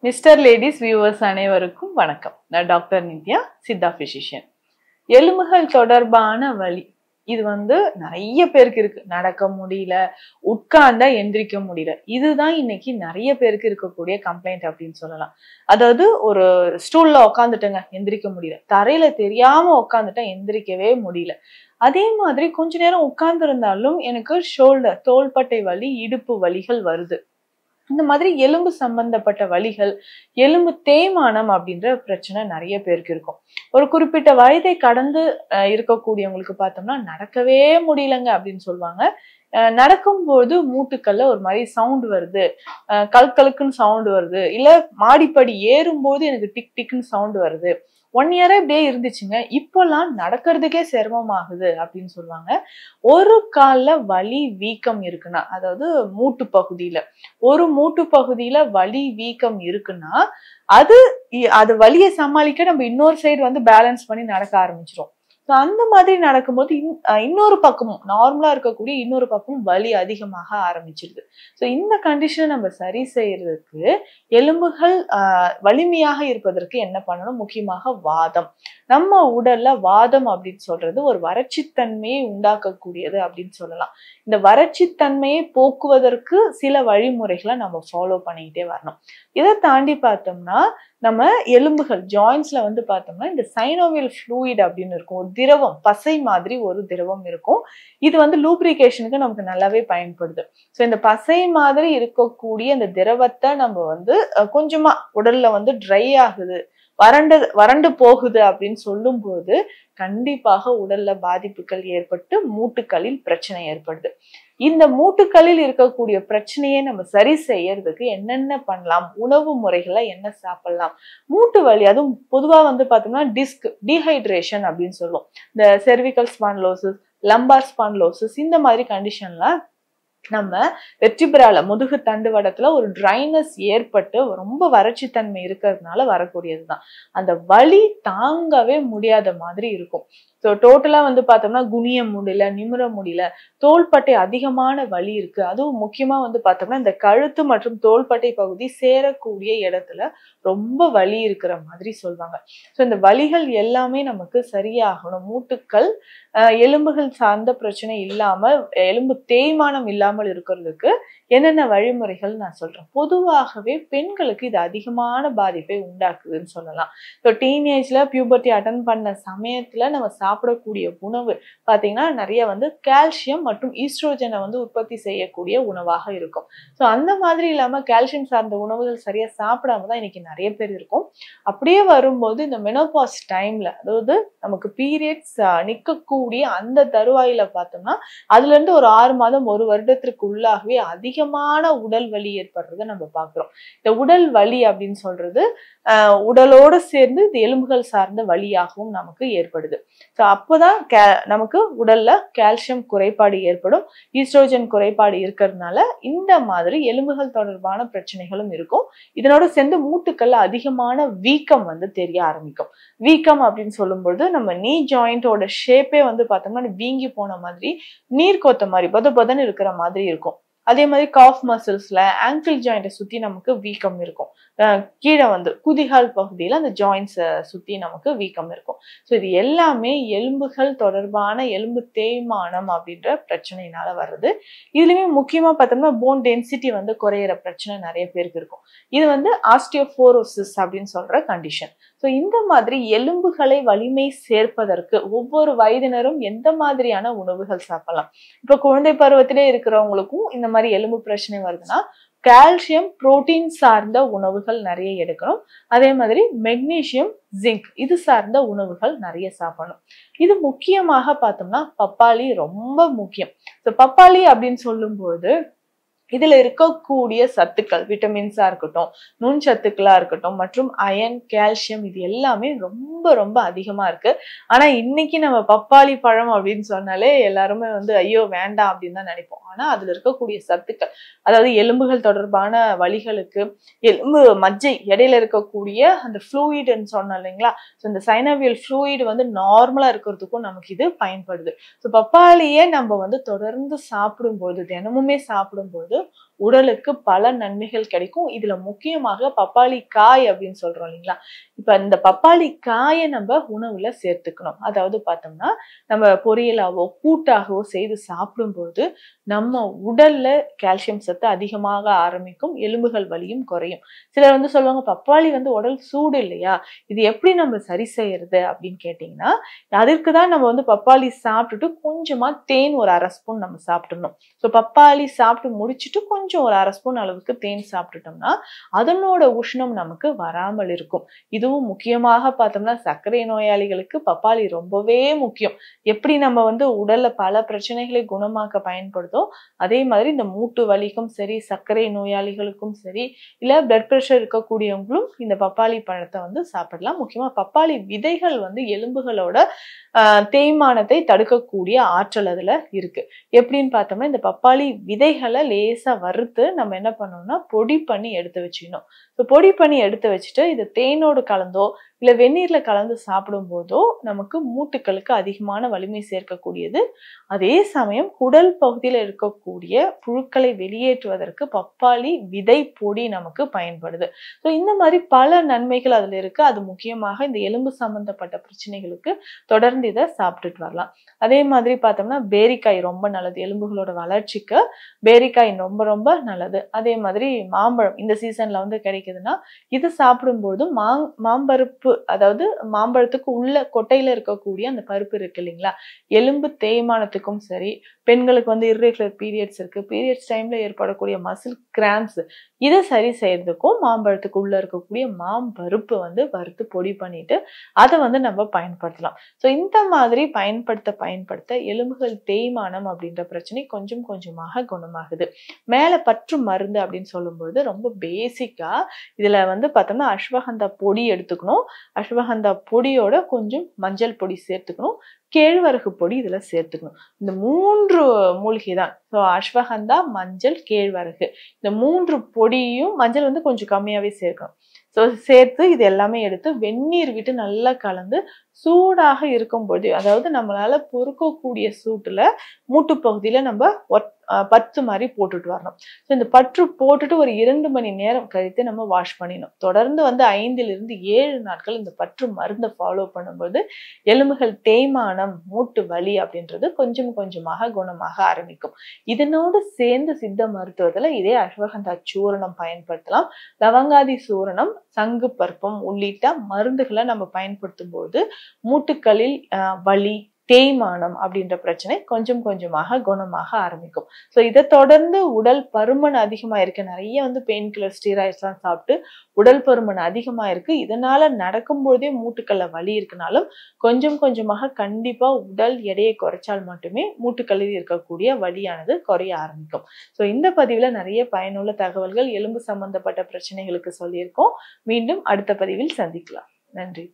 Mister ladies viewers அனைவருக்கும் வணக்கம். நான் டாக்டர் நித்யா, சித்தா பிசிஷியன். எலும்புகள் தொடர்பான வலி இது நிறைய பேருக்கு இருக்கு. நடக்க முடியல, உட்கார்ந்தா எந்திரிக்க முடியல. இதுதான் இன்னைக்கு நிறைய பேருக்கு இருக்கக்கூடிய கம்ப்ளைண்ட் அப்படின்னு சொல்லலாம். அதாவது ஒரு ஸ்டூல்ல உட்காந்துட்டேங்க, எந்திரிக்க முடியல. தரையில தெரியாம உட்காந்துட்டா எந்திரிக்கவே முடியல. அதே மாதிரி கொஞ்ச நேரம் உட்கார்ந்து இருந்தாலும் எனக்கு ஷோல்டர், தோள்பட்டை வலி, இடுப்பு வலிகள் வருது. இந்த மாதிரி எலும்பு சம்பந்தப்பட்ட வலிகள், எலும்பு தேய்மானம் அப்படின்ற பிரச்சனை நிறைய பேருக்கு இருக்கும். ஒரு குறிப்பிட்ட வயதை கடந்து இருக்கக்கூடியவங்களுக்கு பார்த்தோம்னா நடக்கவே முடியலங்க அப்படின்னு சொல்லுவாங்க. நடக்கும்போது மூட்டுக்கல்ல ஒரு மாதிரி சவுண்ட் வருது, கல்கலுக்குன்னு சவுண்ட் வருது, இல்ல மாடிப்படி ஏறும்போது எனக்கு டிக் டிக்னு சவுண்ட் வருது. 1 இயரா இப்படியே இருந்துச்சுங்க, இப்பெல்லாம் நடக்கிறதுக்கே சிரமமாகுது அப்படின்னு சொல்லுவாங்க. ஒரு கால்ல வலி வீக்கம் இருக்குன்னா, அதாவது மூட்டு பகுதியில மூட்டு பகுதியில வலி வீக்கம் இருக்குன்னா அது வலியை சமாளிக்க நம்ம இன்னொரு சைடு பேலன்ஸ் பண்ணி நடக்க ஆரம்பிச்சிரும். அந்த மாதிரி நடக்கும்போது இன்னொரு பக்கமும் நார்மலா இருக்கக்கூடிய இன்னொரு பக்கமும் வலி அதிகமாக ஆரம்பிச்சிருது. ஸோ இந்த கண்டிஷனை நம்ம சரி செய்யறதுக்கு எலும்புகள் வலிமையாக இருப்பதற்கு என்ன பண்ணணும்? முக்கியமாக வாதம். நம்ம உடல்ல வாதம் அப்படின்னு சொல்றது ஒரு வறட்சித்தன்மையை உண்டாக்கக்கூடியது அப்படின்னு சொல்லலாம். இந்த வறட்சித்தன்மையை போக்குவதற்கு சில வழிமுறைகளை நம்ம ஃபாலோ பண்ணிக்கிட்டே வரணும். இதை தாண்டி பார்த்தோம்னா நம்ம எலும்புகள் ஜாயின்ஸ்ல பார்த்தோம்னா இந்த சைனோவியல் ஃப்ளூயிட் அப்படின்னு இருக்கும், ஒரு திரவம், பசை மாதிரி ஒரு திரவம் இருக்கும். இது லூப்ரிகேஷனுக்கு நமக்கு நல்லாவே பயன்படுது. ஸோ இந்த பசை மாதிரி இருக்கக்கூடிய இந்த திரவத்தை நம்ம கொஞ்சமா உடல்ல ட்ரை ஆகுது, வறண்டு போகுது அப்படின்னு சொல்லும் போது கண்டிப்பாக உடல்ல பாதிப்புகள் ஏற்பட்டு மூட்டுக்களில் பிரச்சனை ஏற்படுது. இந்த மூட்டுக்களில் இருக்கக்கூடிய பிரச்சனையை நம்ம சரி செய்யறதுக்கு என்னென்ன பண்ணலாம், உணவு முறைகளை என்ன சாப்பிடலாம், மூட்டு வலி அதுவும் பொதுவா பார்த்தோம்னா டீஹைட்ரேஷன் அப்படின்னு சொல்லுவோம். இந்த செர்விக்கல் ஸ்பான்லோசிஸ், லம்பார் ஸ்பான்லோசிஸ், இந்த மாதிரி கண்டிஷன்ல நம்ம வெர்டிபிரால முதுகு தண்டுவடத்துல ஒரு ட்ரைனஸ் ஏற்பட்டு ரொம்ப வறட்சித்தன்மை இருக்கிறதுனால வரக்கூடியதுதான். அந்த வலி தாங்கவே முடியாத மாதிரி இருக்கும். ஸோ டோட்டலா பார்த்தோம்னா குனிய முடியல, நிமிர முடியல, தோள்பட்டை அதிகமான வலி இருக்கு. அதுவும் முக்கியமா பார்த்தோம்னா இந்த கழுத்து மற்றும் தோள்பட்டை பகுதி சேரக்கூடிய இடத்துல ரொம்ப வலி இருக்கிற மாதிரி சொல்லுவாங்க. ஸோ இந்த வலிகள் எல்லாமே நமக்கு சரியாகணும். மூட்டுக்கள் எலும்புகள் சார்ந்த பிரச்சனை இல்லாம, எலும்பு தேய்மானம் இல்லாமல் இருக்கிறதுக்கு என்னென்ன வழிமுறைகள் நான் சொல்றேன். பொதுவாகவே பெண்களுக்கு இது அதிகமான பாதிப்பை உண்டாக்குதுன்னு சொல்லலாம். ஸோ டீனேஜ்ல பியூபர்ட்டி அட்டன் பண்ண சமயத்துல நம்ம சாப்பிடக்கூடிய உணவு பாத்தீங்கன்னா நிறைய கால்சியம் மற்றும் ஈஸ்ட்ரோஜனை உற்பத்தி செய்யக்கூடிய உணவாக இருக்கும். ஸோ அந்த மாதிரி இல்லாம கால்சியம் சார்ந்த உணவுகள் சரியா சாப்பிடாம தான் இன்னைக்கு நிறைய பேர் இருக்கும். அப்படியே வரும்போது இந்த மெனோபாஸ் டைம்ல, அதாவது நமக்கு பீரியட்ஸ் நிக்கக்கூடிய அந்த தருவாயில பார்த்தோம்னா அதுல இருந்து ஒரு 6 மாதம் 1 வருடத்திற்கு உள்ளாகவே அதிகமான உடல் வலி ஏற்படுறத நம்ம பாக்குறோம். இந்த உடல் வலி அப்படின்னு சொல்றது உடலோட சேர்ந்து இந்த எலும்புகள் சார்ந்த வலியாகவும் நமக்கு ஏற்படுது. ஸோ அப்போதான் நமக்கு உடல்ல கால்சியம் குறைபாடு ஏற்படும், ஈஸ்ட்ரோஜன் குறைபாடு இருக்கிறதுனால இந்த மாதிரி எலும்புகள் தொடர்பான பிரச்சனைகளும் இருக்கும். இதனோட சேர்ந்து மூட்டுக்கள்ல அதிகமான வீக்கம் தெரிய ஆரம்பிக்கும். வீக்கம் அப்படின்னு சொல்லும்போது நம்ம நீ ஜாயிண்டோட ஷேப்பே பார்த்தோம்னா வீங்கி போன மாதிரி, நீர் கோத்த மாதிரி பொதன்னு இருக்கிற மாதிரி இருக்கும். அதே மாதிரி காஃப் மசில்ஸ்ல ஆங்கிள் ஜாயிண்ட்டை சுத்தி நமக்கு வீக்கம் இருக்கும். கீழே குதிகால் பகுதியில அந்த ஜாயின்ஸை சுத்தி நமக்கு வீக்கம் இருக்கும். ஸோ இது எல்லாமே எலும்புகள் தொடர்பான எலும்பு தேய்மானம் அப்படின்ற பிரச்சனையினால வருது. இதுலயுமே முக்கியமா பார்த்தோம்னா போன் டென்சிட்டி குறையிற பிரச்சனை நிறைய பேருக்கு இருக்கும். இது ஆஸ்டியோபோரோசிஸ் அப்படின்னு சொல்ற கண்டிஷன். ஸோ இந்த மாதிரி எலும்புகளை வலிமை சேர்ப்பதற்கு ஒவ்வொரு வயதினரும் எந்த மாதிரியான உணவுகள் சாப்பிடலாம்? இப்ப குழந்தை பருவத்திலே இருக்கிறவங்களுக்கும் இந்த மாதிரி எலும்பு பிரச்சனை வருதுன்னா கால்சியம், புரோட்டீன் சார்ந்த உணவுகள் நிறைய எடுக்கணும். அதே மாதிரி மெக்னீசியம், ஜிங்க் இது சார்ந்த உணவுகள் நிறைய சாப்பிடணும். இது முக்கியமாக பார்த்தோம்னா பப்பாளி ரொம்ப முக்கியம். பப்பாளி அப்படின்னு சொல்லும்போது இதுல இருக்கக்கூடிய சத்துக்கள், விட்டமின்ஸா இருக்கட்டும், நுண்சத்துக்களா இருக்கட்டும் மற்றும் அயன், கால்சியம் இது எல்லாமே ரொம்ப ரொம்ப அதிகமா இருக்கு. ஆனா இன்னைக்கு நம்ம பப்பாளி பழம் அப்படின்னு சொன்னாலே எல்லாருமே ஐயோ வேண்டாம் அப்படின்னு தான் நினைப்போம். ஆனா அதுல இருக்கக்கூடிய சத்துக்கள், அதாவது எலும்புகள் தொடர்பான வலிகளுக்கு, எலும்பு மஜ்ஜை இடையில இருக்கக்கூடிய அந்த ஃப்ளூயிட்ன்னு சொன்னோம் இல்லைங்களா, இந்த சைனோவியல் ஃப்ளூயிட் நார்மலா இருக்கிறதுக்கும் நமக்கு இது பயன்படுது. ஸோ பப்பாளியை நம்ம தொடர்ந்து சாப்பிடும்போது, தினமுமே சாப்பிடும்போது உடலுக்கு பல நன்மைகள் கிடைக்கும். இதுல முக்கியமாக பப்பாளி காய் அப்படின்னு சொல்றோம் இல்லைங்களா? இப்ப இந்த பப்பாளி காயை நம்ம உணவுல சேர்த்துக்கணும். அதாவது பார்த்தோம்னா நம்ம பொரியலாவோ கூட்டாகவோ செய்து சாப்பிடும்போது நம்ம உடல்ல கால்சியம் சத்து அதிகமாக ஆரம்பிக்கும், எலும்புகள் வலியும் குறையும். சிலர் வந்து சொல்லுவாங்க பப்பாளி வந்து உடல் சூடு இல்லையா, இது எப்படி நம்ம சரி செய்யறது அப்படின்னு கேட்டீங்கன்னா, அதற்கு தான் நம்ம வந்து பப்பாளி சாப்பிட்டுட்டு கொஞ்சமா தேன் ஒரு 1/2 ஸ்பூன் நம்ம சாப்பிடணும். ஸோ பப்பாளி சாப்பிட்டு முடிச்சுட்டு கொஞ்சம் ஒரு 1/2 ஸ்பூன் அளவுக்கு தேன் சாப்பிட்டுட்டோம்னா அதனோட உஷ்ணம் நமக்கு வராமல் இருக்கும். இதுவும் முக்கியமாக பார்த்தோம்னா சர்க்கரை நோயாளிகளுக்கு பப்பாளி ரொம்பவே முக்கியம். எப்படி நம்ம வந்து உடல்ல பல பிரச்சனைகளை குணமாக்க பயன்படுதோ அதே மாதிரி இந்த மூட்டு வலிக்கும் சரி, சர்க்கரை நோயாளிகளுக்கும் சரி, இல்ல பிளட் பிரஷர் இருக்கக்கூடியவங்களும் இந்த பப்பாளி பழத்தை வந்து சாப்பிடலாம். முக்கியமா பப்பாளி விதைகள் வந்து எலும்புகளோட தேய்மானத்தை தடுக்கக்கூடிய ஆற்றல் அதுல இருக்கு. எப்படின்னு பார்த்தோம்னா இந்த பப்பாளி விதைகளை லேசா வறுத்து நம்ம என்ன பண்ணணும்னா பொடி பண்ணி எடுத்து வச்சுக்கணும். பொடி பண்ணி எடுத்து வச்சுட்டு இது தேனோடு கலந்தோ இல்ல வெந்நீர்ல கலந்து சாப்பிடும் போதோ நமக்கு மூட்டுக்களுக்கு அதிகமான வலிமை சேர்க்கக்கூடியது. அதே சமயம் குடல் பகுதியில இருக்கக்கூடிய புழுக்களை வெளியேற்றுவதற்கு பப்பாளி விதை பொடி நமக்கு பயன்படுது. ஸோ இந்த மாதிரி பல நன்மைகள் அதுல இருக்கு. அது முக்கியமாக இந்த எலும்பு சம்பந்தப்பட்ட பிரச்சனைகளுக்கு தொடர்ந்து இதை சாப்பிட்டுட்டு வரலாம். அதே மாதிரி பார்த்தோம்னா பேரிக்காய் ரொம்ப நல்லது, எலும்புகளோட வளர்ச்சிக்கு பேரிக்காய் ரொம்ப ரொம்ப நல்லது. அதே மாதிரி மாம்பழம் இந்த சீசன்ல வந்து கிடைக்குதுன்னா இது சாப்பிடும்போது மாம்பருப்பு, அதாவது மாம்பழத்துக்கு உள்ள கொட்டையில இருக்கக்கூடிய அந்த பருப்பு இருக்கு இல்லைங்களா, எலும்பு தேய்மானத்துக்கும் சரி, பெண்களுக்கு வந்து இர்ரெகுலர் பீரியட்ஸ் இருக்கு, பீரியட்ஸ் டைம்ல ஏற்படக்கூடிய மசில் கிராம்ஸ், இதை சரி செய்யறதுக்கும் மாம்பழத்துக்கு உள்ள இருக்கக்கூடிய மாம்பருப்பு வந்து வறுத்து பொடி பண்ணிட்டு அதை வந்து நம்ம பயன்படுத்தலாம். ஸோ இந்த மாதிரி பயன்படுத்த எலும்புகள் தேய்மானம் அப்படின்ற பிரச்சனை கொஞ்சம் கொஞ்சமாக குணமாகுது. மேல பற்று மருந்து அப்படின்னு சொல்லும்போது ரொம்ப பேசிக்கா இதுல வந்து பார்த்தோம்னா அஸ்வகந்தா பொடி எடுத்துக்கணும். அஸ்வகந்தா பொடியோட கொஞ்சம் மஞ்சள் பொடி சேர்த்துக்கணும், கேழ்வரகு பொடி இதுல சேர்த்துக்கணும். இந்த 3 மூலிகை தான். ஸோ அஸ்வகந்தா, மஞ்சள், கேழ்வரகு, இந்த 3 பொடியும், மஞ்சள் வந்து கொஞ்சம் கம்மியாவே சேர்க்கணும். ஸோ சேர்த்து இது எல்லாமே எடுத்து வெந்நீர் விட்டு நல்லா கலந்து சூடாக இருக்கும்போது, அதாவது நம்மளால பொறுக்கக்கூடிய சூட்டுல மூட்டு பகுதியில நம்ம பத்து மாதிரி போட்டுட்டு வரணும். ஸோ இந்த பற்று போட்டுட்டு ஒரு 2 மணி நேரம் கழித்து நம்ம வாஷ் பண்ணிடணும். தொடர்ந்து வந்து 5 to 7 நாட்கள் இந்த பற்று மருந்தை ஃபாலோ பண்ணும்போது எலும்புகள் தேய்மானம், மூட்டு வலி அப்படின்றது கொஞ்சம் கொஞ்சமாக குணமாக ஆரம்பிக்கும். இதனோடு சேர்ந்து சித்த மருத்துவத்துல இதே அஸ்வகந்தா சூரணம் பயன்படுத்தலாம். லவங்காதி சூரணம், சங்கு பற்பம் உள்ளிட்ட மருந்துகளை நம்ம பயன்படுத்தும் போது மூட்டுக்களில் வலி, தேய்மானம் அப்படின்ற பிரச்சனை கொஞ்சம் கொஞ்சமாக குணமாக ஆரம்பிக்கும். ஸோ இதை தொடர்ந்து உடல் பருமன் அதிகமா இருக்கு, நிறைய வந்து பெயின் கில்லர் ஸ்டீராய்ட்ஸ் எல்லாம் சாப்பிட்டு உடல் பருமன் அதிகமா இருக்கு, இதனால நடக்கும்போதே மூட்டுக்கல்ல வலி இருக்குனாலும் கொஞ்சம் கொஞ்சமாக கண்டிப்பா உடல் எடையை குறைச்சால் மட்டுமே மூட்டுக்களில் இருக்கக்கூடிய வலியானது குறைய ஆரம்பிக்கும். ஸோ இந்த பதிவுல நிறைய பயனுள்ள தகவல்கள் எலும்பு சம்பந்தப்பட்ட பிரச்சனைகளுக்கு சொல்லியிருக்கோம். மீண்டும் அடுத்த பதிவில் சந்திக்கலாம். நன்றி.